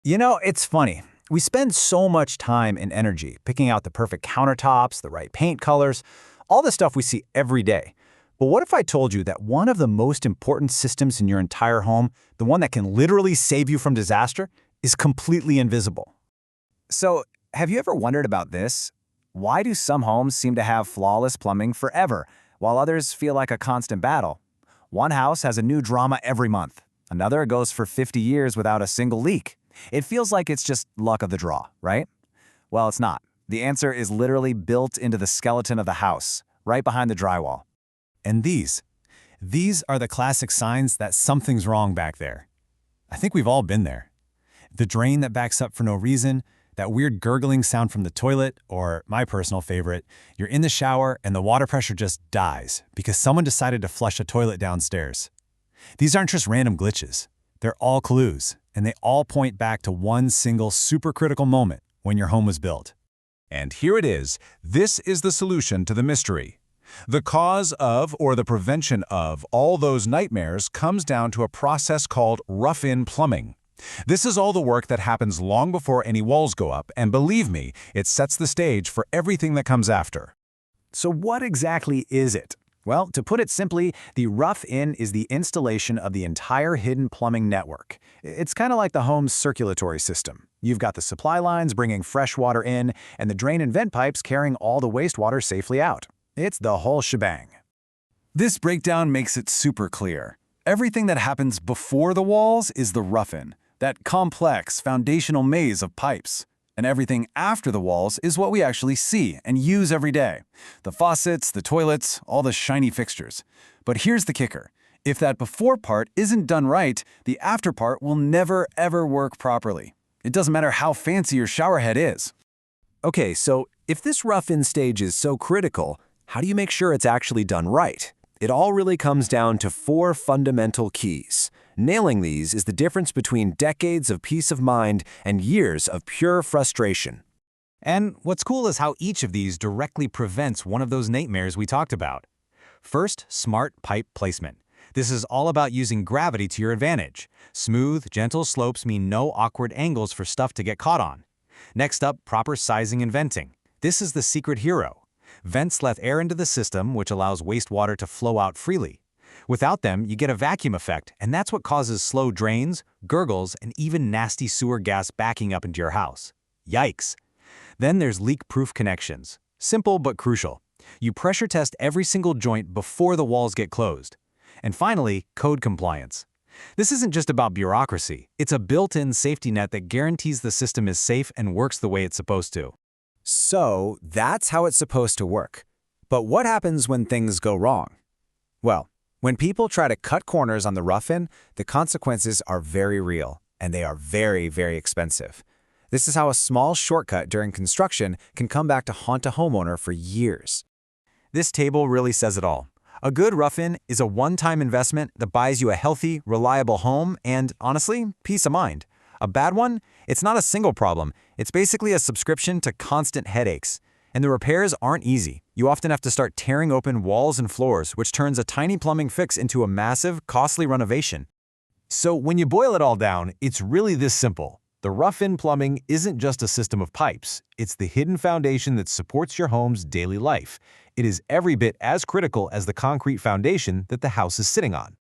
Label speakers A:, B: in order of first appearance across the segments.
A: It's funny. We spend so much time and energy picking out the perfect countertops, the right paint colors, all the stuff we see every day. But what if I told you that one of the most important systems in your entire home, the one that can literally save you from disaster, is completely invisible? So, have you ever wondered about this? Why do some homes seem to have flawless plumbing forever, while others feel like a constant battle? One house has a new drama every month. Another goes for 50 years without a single leak. It feels like it's just luck of the draw, right? Well, it's not. The answer is literally built into the skeleton of the house, right behind the drywall. And these are the classic signs that something's wrong back there. I think we've all been there. The drain that backs up for no reason, that weird gurgling sound from the toilet, or my personal favorite, you're in the shower and the water pressure just dies because someone decided to flush a toilet downstairs. These aren't just random glitches. They're all clues, and they all point back to one single supercritical moment when your home was built.
B: And here it is. This is the solution to the mystery. The cause of, or the prevention of, all those nightmares comes down to a process called rough-in plumbing. This is all the work that happens long before any walls go up, and believe me, it sets the stage for everything that comes after.
A: So what exactly is it? Well, to put it simply, the rough-in is the installation of the entire hidden plumbing network. It's kind of like the home's circulatory system. You've got the supply lines bringing fresh water in, and the drain and vent pipes carrying all the wastewater safely out. It's the whole shebang.
C: This breakdown makes it super clear. Everything that happens before the walls is the rough-in, that complex foundational maze of pipes. And everything after the walls is what we actually see and use every day. The faucets, the toilets, all the shiny fixtures. But here's the kicker. If that before part isn't done right, the after part will never ever work properly. It doesn't matter how fancy your shower head is.
A: Okay, so if this rough-in stage is so critical, how do you make sure it's actually done right? It all really comes down to 4 fundamental keys. Nailing these is the difference between decades of peace of mind and years of pure frustration.
D: And what's cool is how each of these directly prevents one of those nightmares we talked about. First, smart pipe placement. This is all about using gravity to your advantage. Smooth, gentle slopes mean no awkward angles for stuff to get caught on. Next up, proper sizing and venting. This is the secret hero. Vents let air into the system, which allows wastewater to flow out freely. Without them, you get a vacuum effect, and that's what causes slow drains, gurgles, and even nasty sewer gas backing up into your house. Yikes! Then there's leak-proof connections. Simple but crucial. You pressure test every single joint before the walls get closed. And finally, code compliance. This isn't just about bureaucracy. It's a built-in safety net that guarantees the system is safe and works the way it's supposed to.
A: So that's how it's supposed to work. But what happens when things go wrong? Well, when people try to cut corners on the rough-in, the consequences are very real, and they are very, very expensive. This is how a small shortcut during construction can come back to haunt a homeowner for years. This table really says it all. A good rough-in is a one-time investment that buys you a healthy, reliable home and, honestly, peace of mind. A bad one? It's not a single problem. It's basically a subscription to constant headaches. And the repairs aren't easy. You often have to start tearing open walls and floors, which turns a tiny plumbing fix into a massive, costly renovation.
B: So when you boil it all down, it's really this simple. The rough-in plumbing isn't just a system of pipes. It's the hidden foundation that supports your home's daily life. It is every bit as critical as the concrete foundation that the house is sitting on.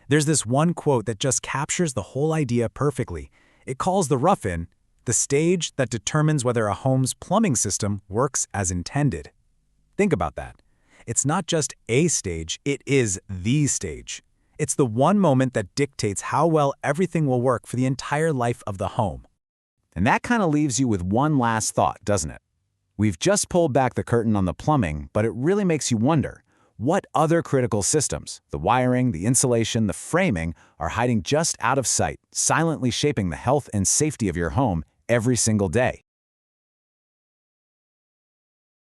A: There's this one quote that just captures the whole idea perfectly. It calls the rough-in the stage that determines whether a home's plumbing system works as intended. Think about that. It's not just a stage, it is the stage. It's the one moment that dictates how well everything will work for the entire life of the home. And that kind of leaves you with one last thought, doesn't it? We've just pulled back the curtain on the plumbing, but it really makes you wonder, what other critical systems, the wiring, the insulation, the framing, are hiding just out of sight, silently shaping the health and safety of your home every single day?